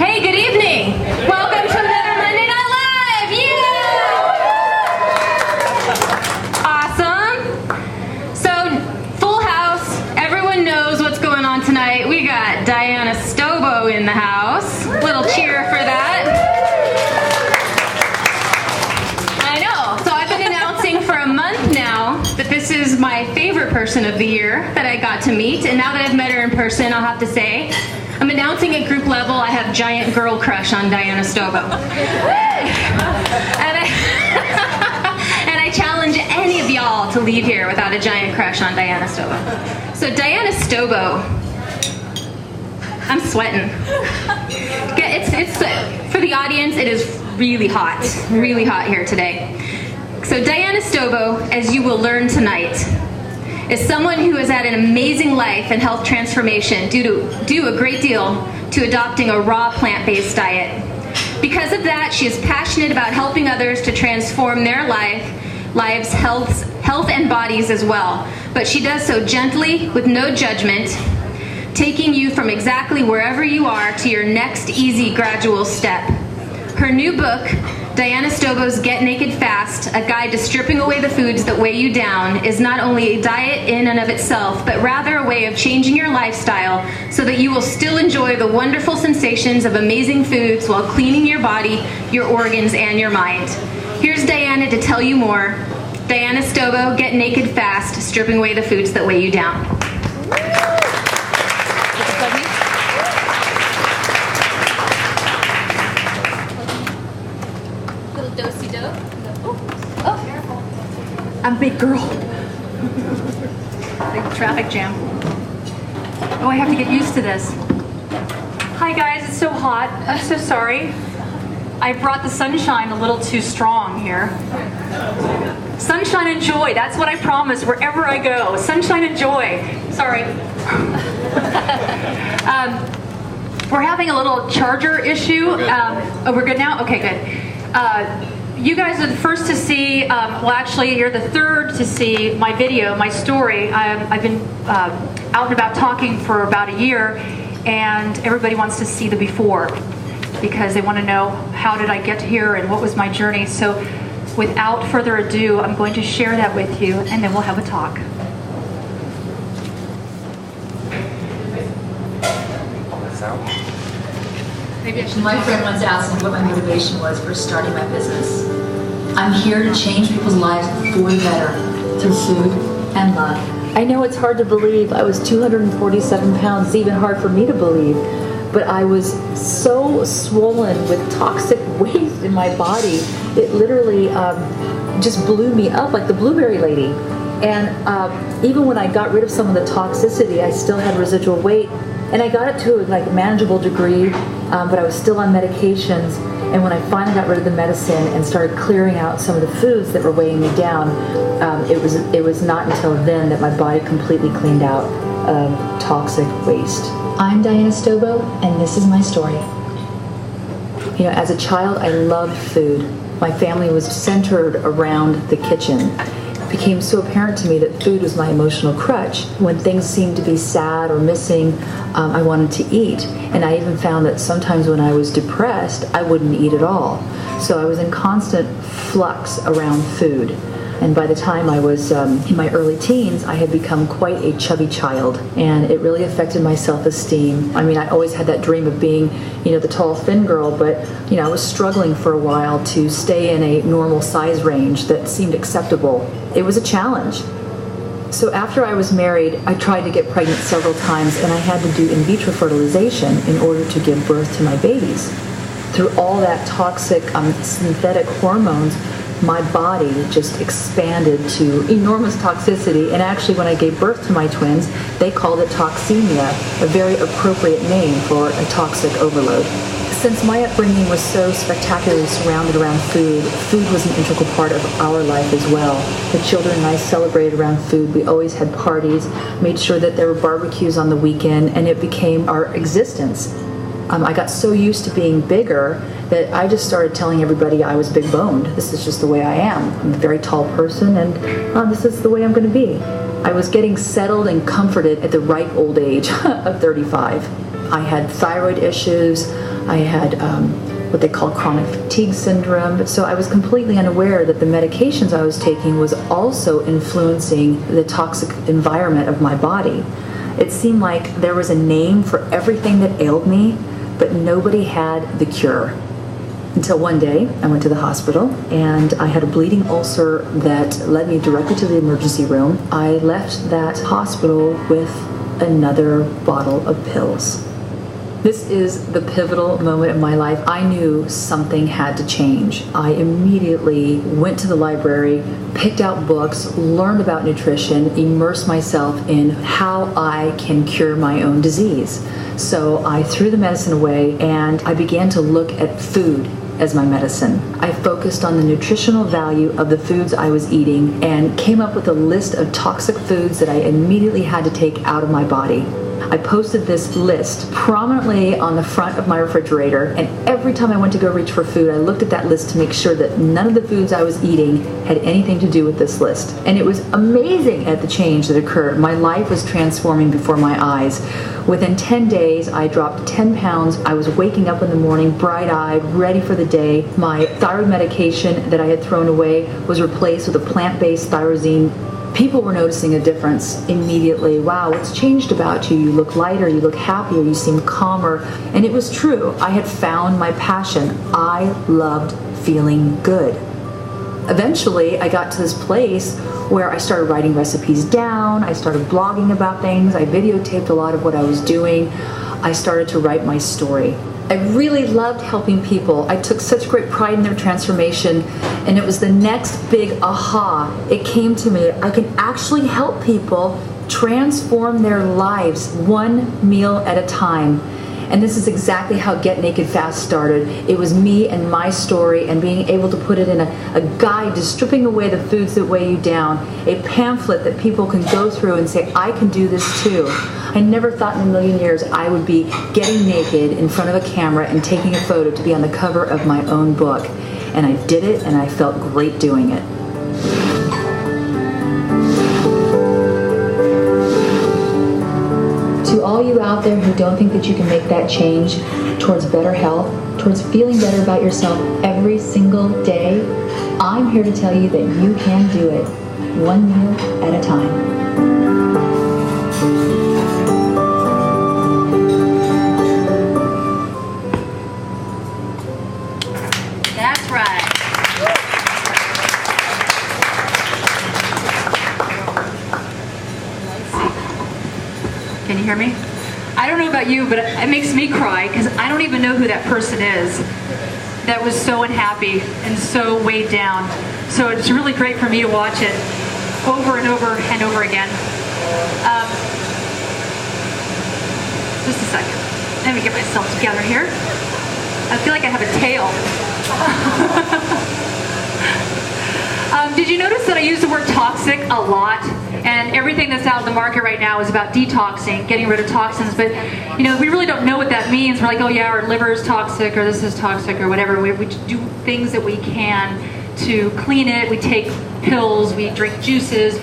Hey, good evening. Welcome to another Monday Night Live. Yeah! Awesome. So, full house. Everyone knows what's going on tonight. We got Diana Stobo in the house. Little cheer for that. I know. So I've been announcing for a month now that this is my favorite person of the year that I got to meet. And now that I've met her in person, I'll have to say, I'm announcing at group level I have giant girl crush on Diana Stobo. And I challenge any of y'all to leave here without a giant crush on Diana Stobo. So Diana Stobo, I'm sweating. It's for the audience, it is really hot here today. So Diana Stobo, as you will learn tonight, is someone who has had an amazing life and health transformation due a great deal to adopting a raw plant-based diet. Because of that, she is passionate about helping others to transform their lives, health and bodies as well. But she does so gently, with no judgment, taking you from exactly wherever you are to your next easy gradual step. Her new book, Diana Stobo's Get Naked Fast, a guide to stripping away the foods that weigh you down, is not only a diet in and of itself, but rather a way of changing your lifestyle so that you will still enjoy the wonderful sensations of amazing foods while cleaning your body, your organs, and your mind. Here's Diana to tell you more. Diana Stobo, Get Naked Fast, stripping away the foods that weigh you down. I'm a big girl. Big traffic jam. Oh, I have to get used to this. Hi guys, it's so hot. I'm so sorry. I brought the sunshine a little too strong here. Sunshine and joy, that's what I promise wherever I go. Sunshine and joy. Sorry. We're having a little charger issue. Oh, we're good now? Okay, good. You guys are the first to see, well actually you're the third to see my video, my story. I've been out and about talking for about a year, and everybody wants to see the before because they want to know how did I get here and what was my journey. So without further ado, I'm going to share that with you and then we'll have a talk. My friend once asked me what my motivation was for starting my business. I'm here to change people's lives for the better through food and love. I know it's hard to believe. I was 247 pounds. It's even hard for me to believe. But I was so swollen with toxic waste in my body. It literally just blew me up like the blueberry lady. And even when I got rid of some of the toxicity, I still had residual weight. And I got it to a manageable degree, but I was still on medications. And when I finally got rid of the medicine and started clearing out some of the foods that were weighing me down, it was not until then that my body completely cleaned out of toxic waste. I'm Diana Stobo, and this is my story. You know, as a child, I loved food. My family was centered around the kitchen. It became so apparent to me that food was my emotional crutch. When things seemed to be sad or missing, I wanted to eat. And I even found that sometimes when I was depressed, I wouldn't eat at all. So I was in constant flux around food. And by the time I was in my early teens, I had become quite a chubby child. And it really affected my self-esteem. I mean, I always had that dream of being, the tall, thin girl, but, I was struggling for a while to stay in a normal size range that seemed acceptable. It was a challenge. So after I was married, I tried to get pregnant several times, and I had to do in vitro fertilization in order to give birth to my babies. Through all that toxic synthetic hormones, my body just expanded to enormous toxicity. And actually, when I gave birth to my twins, they called it toxemia, a very appropriate name for a toxic overload. Since my upbringing was so spectacularly surrounded around food, food was an integral part of our life as well. The children and I celebrated around food. We always had parties, made sure that there were barbecues on the weekend, and it became our existence. I got so used to being bigger that I just started telling everybody I was big boned. This is just the way I am. I'm a very tall person, and this is the way I'm going to be. I was getting settled and comforted at the ripe old age of 35. I had thyroid issues. I had what they call chronic fatigue syndrome. So I was completely unaware that the medications I was taking was also influencing the toxic environment of my body. It seemed like there was a name for everything that ailed me, but nobody had the cure. Until one day, I went to the hospital and I had a bleeding ulcer that led me directly to the emergency room. I left that hospital with another bottle of pills. This is the pivotal moment in my life. I knew something had to change. I immediately went to the library, picked out books, learned about nutrition, immersed myself in how I can cure my own disease. So I threw the medicine away and I began to look at food as my medicine. I focused on the nutritional value of the foods I was eating and came up with a list of toxic foods that I immediately had to take out of my body. I posted this list prominently on the front of my refrigerator, and every time I went to go reach for food, I looked at that list to make sure that none of the foods I was eating had anything to do with this list. And it was amazing at the change that occurred. My life was transforming before my eyes. Within 10 days, I dropped 10 pounds. I was waking up in the morning bright-eyed, ready for the day. My thyroid medication that I had thrown away was replaced with a plant-based thyroxine. People were noticing a difference immediately. Wow, what's changed about you? You look lighter, you look happier, you seem calmer. And it was true. I had found my passion. I loved feeling good. Eventually, I got to this place where I started writing recipes down. I started blogging about things. I videotaped a lot of what I was doing. I started to write my story. I really loved helping people. I took such great pride in their transformation, and it was the next big aha. It came to me, I can actually help people transform their lives one meal at a time. And this is exactly how Get Naked Fast started. It was me and my story and being able to put it in a guide to stripping away the foods that weigh you down, a pamphlet that people can go through and say, I can do this too. I never thought in a million years I would be getting naked in front of a camera and taking a photo to be on the cover of my own book. And I did it, and I felt great doing it. To all you out there who don't think that you can make that change towards better health, towards feeling better about yourself every single day, I'm here to tell you that you can do it, one meal at a time. That's right. Can you hear me? I don't know about you, but it makes me cry because I don't even know who that person is that was so unhappy and so weighed down. So it's really great for me to watch it over and over and over again. Just a second. Let me get myself together here. I feel like I have a tail. Did you notice that I use the word toxic a lot? And everything that's out in the market right now is about detoxing, getting rid of toxins. But, you know, we really don't know what that means. We're like, oh yeah, our liver is toxic, or this is toxic, or whatever. We do things that we can to clean it. We take pills, we drink juices,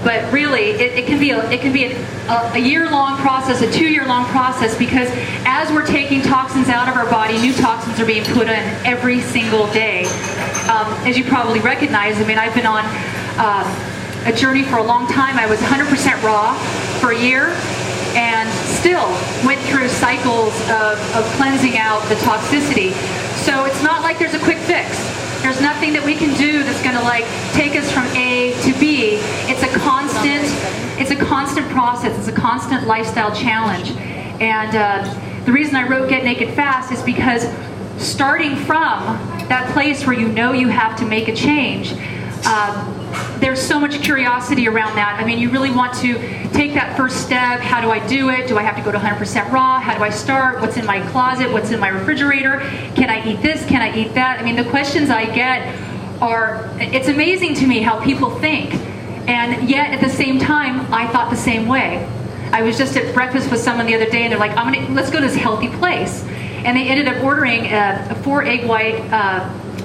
but really, it can be a year-long process, a 2-year-long process, because as we're taking toxins out of our body, new toxins are being put in every single day. As you probably recognize, I mean, I've been on a journey for a long time. I was 100% raw for a year, and still went through cycles of cleansing out the toxicity. So it's not like there's a quick fix. There's nothing that we can do that's going to like take us from A to B. It's a constant process. It's a constant lifestyle challenge. And the reason I wrote Get Naked Fast is because starting from that place where you know you have to make a change, there's so much curiosity around that. I mean, you really want to take that first step. How do I do it? Do I have to go to 100% raw? How do I start? What's in my closet? What's in my refrigerator? Can I eat this? Can I eat that? I mean, the questions I get are, it's amazing to me how people think. And yet, at the same time, I thought the same way. I was just at breakfast with someone the other day, and they're like, let's go to this healthy place. And they ended up ordering a 4-egg white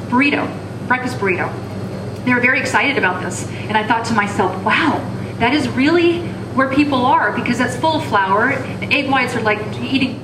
burrito, breakfast burrito. They were very excited about this. And I thought to myself, wow, that is really where people are, because that's full of flour. The egg whites are like eating